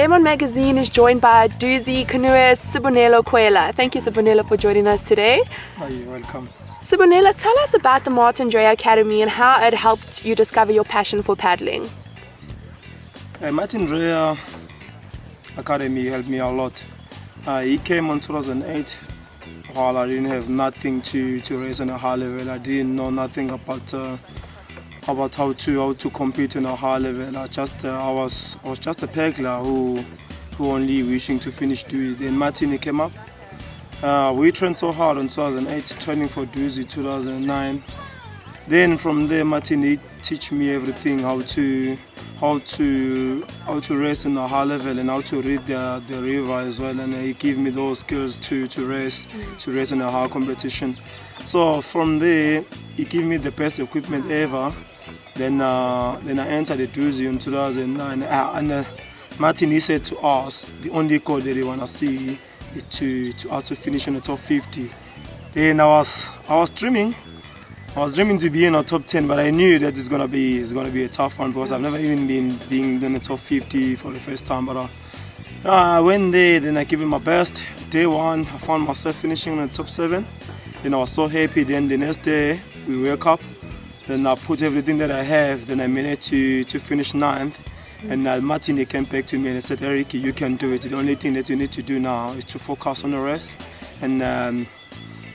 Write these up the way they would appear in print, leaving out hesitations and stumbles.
Game On Magazine is joined by Duzi Kanue Sbonelo Khwela. Thank you, Sbonelo, for joining us today. Oh, you're welcome. Sbonelo, tell us about the Martin Dre Academy and how it helped you discover your passion for paddling. Martin Dre Academy helped me a lot. He came in 2008 while I didn't have nothing to race on a high level. I didn't know nothing about how to compete on a high level. I was just a paddler who only wishing to finish Duzi. Then Martin came up. We trained so hard in 2008, training for Duzi 2009. Then from there, Martin he teach me everything, how to race on a high level and how to read the river as well. And he give me those skills to race in a high competition. So from there, he give me the best equipment ever. Then I entered the Duzi in 2009. And Martin he said to us, the only goal that he wanna see is to finish in the top 50. Then I was dreaming to be in the top 10, but I knew that it's gonna be a tough one because I've never even been in the top 50 for the first time. But I went there, then I gave it my best. Day one, I found myself finishing in the top 7. Then I was so happy. Then the next day we woke up. Then I put everything that I have. Then I managed to finish 9th. And Martin he came back to me and he said, "Eric, you can do it. The only thing that you need to do now is to focus on the race." And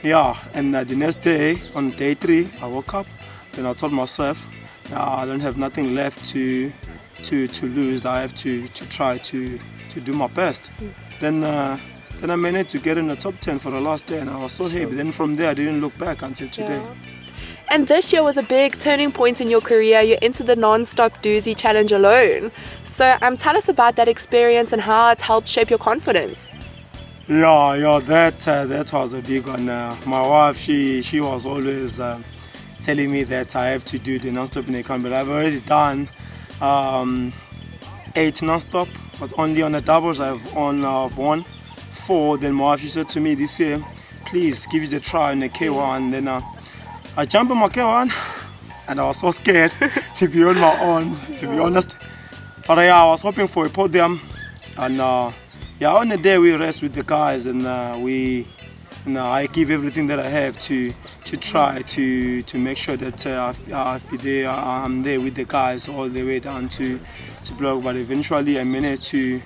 the next day, on day 3, I woke up. Then I told myself, I don't have nothing left to lose. I have to try to do my best. Then I managed to get in the top 10 for the last day, and I was so happy. Then from there, I didn't look back until today. Yeah. And this year was a big turning point in your career. You entered the non-stop Duzi challenge alone. So tell us about that experience and how it's helped shape your confidence. Yeah, that was a big one. My wife, she was always telling me that I have to do the non-stop in the country. But I've already done 8 non-stop, but only on the doubles I've won 4. Then my wife, she said to me this year, please give it a try in the K1. Then I jumped on my K1 and I was so scared to be on my own, to be honest. But I was hoping for a podium, and on the day we raced with the guys, and I give everything that I have to try to make sure that I'm there with the guys all the way down to block. But eventually I managed to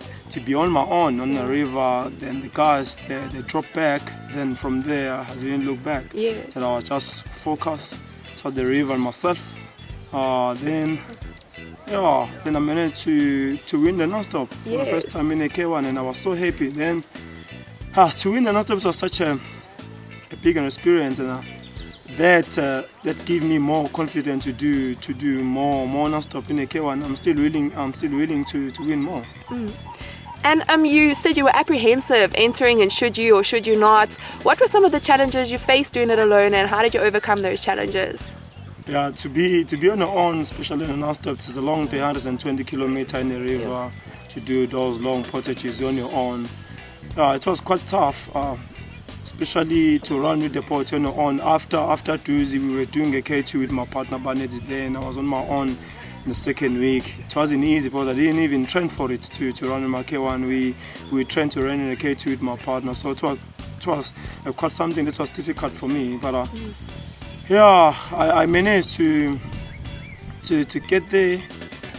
be on my own on the river. Then the guys they dropped back. Then from there I didn't look back. Yes. So I was just focused on the river and myself. Then I managed to win the non-stop for the first time in the K1, and I was so happy. Then to win the non-stop was such a big experience, and that gave me more confidence to do more non-stop in the K1. I'm still willing to win more. And you said you were apprehensive entering, and should you or should you not? What were some of the challenges you faced doing it alone, and how did you overcome those challenges? Yeah, to be on your own, especially in a non-stop, it's a long day, 120 kilometers in the river, to do those long portages on your own. It was quite tough, especially to run with the port on your own. After Duzi, we were doing a K2 with my partner Barnett there, and I was on my own in the second week. It wasn't easy because I didn't even train for it to run in my K1. We trained to run in a K2 with my partner, so it was quite something that was difficult for me. But I managed to get there,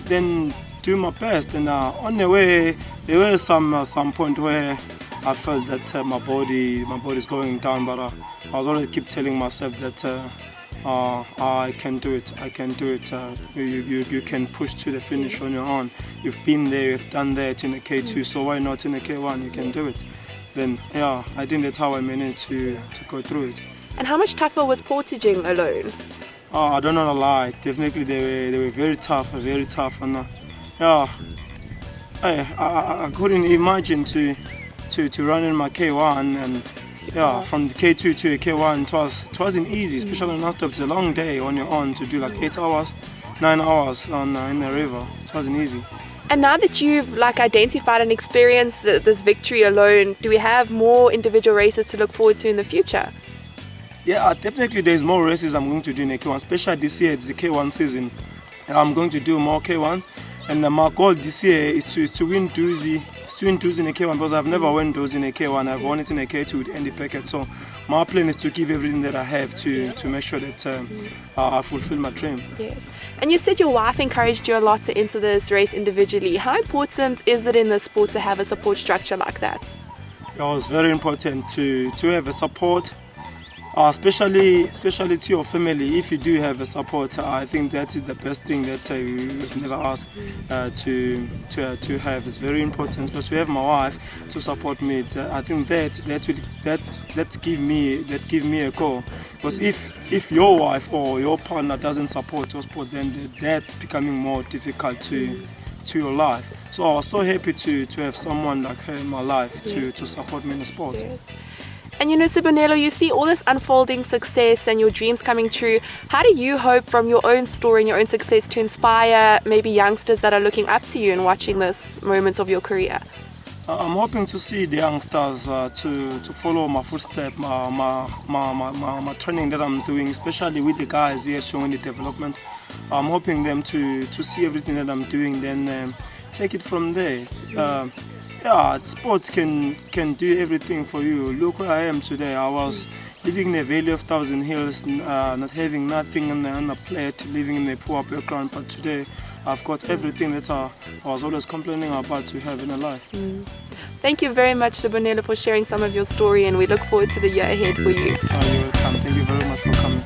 then do my best. And on the way, there was some point where I felt that my body is going down. But I was always keep telling myself that I can do it. I can do it. You can push to the finish on your own. You've been there. You've done that in the K2. So why not in the K1? You can do it. Then I think that's how I managed to go through it. And how much tougher was portaging alone? I don't know, lie. Definitely, they were very tough, and I couldn't imagine to run in my K1, and from the K2 to a K1, it wasn't easy, especially on non-stop. It's a long day on your own to do like 8 hours, 9 hours in the river. It wasn't easy. And now that you've identified and experienced this victory alone, do we have more individual races to look forward to in the future? Yeah, definitely there's more races I'm going to do in the K1, especially this year. It's the K1 season. I'm going to do more K1s. And my goal this year is to win Duzi. To win Duzi in a K1 because I've never won Duzi in a K1. I've won it in a K2 with Andy Beckett. So my plan is to give everything that I have to make sure that I fulfill my dream. Yes. And you said your wife encouraged you a lot to enter this race individually. How important is it in the sport to have a support structure like that? It was very important to have a support. Especially to your family. If you do have a support, I think that is the best thing that we've never asked to have. It's very important. But to have my wife to support me, I think that give me a goal. Because if your wife or your partner doesn't support your sport, then that's becoming more difficult to your life. So I was so happy to have someone like her in my life to support me in the sport. Yes. And you know, Sbonelo, you see all this unfolding success and your dreams coming true. How do you hope from your own story and your own success to inspire maybe youngsters that are looking up to you and watching this moment of your career? I'm hoping to see the youngsters to follow my footsteps, my training that I'm doing, especially with the guys here showing the development. I'm hoping them to see everything that I'm doing, then take it from there. Sports can do everything for you. Look where I am today. I was living in the Valley of Thousand Hills, not having nothing on the plate, living in a poor background. But today, I've got everything that I was always complaining about to have in a life. Thank you very much, Sbonelo, for sharing some of your story, and we look forward to the year ahead for you. You're welcome. Thank you very much for coming.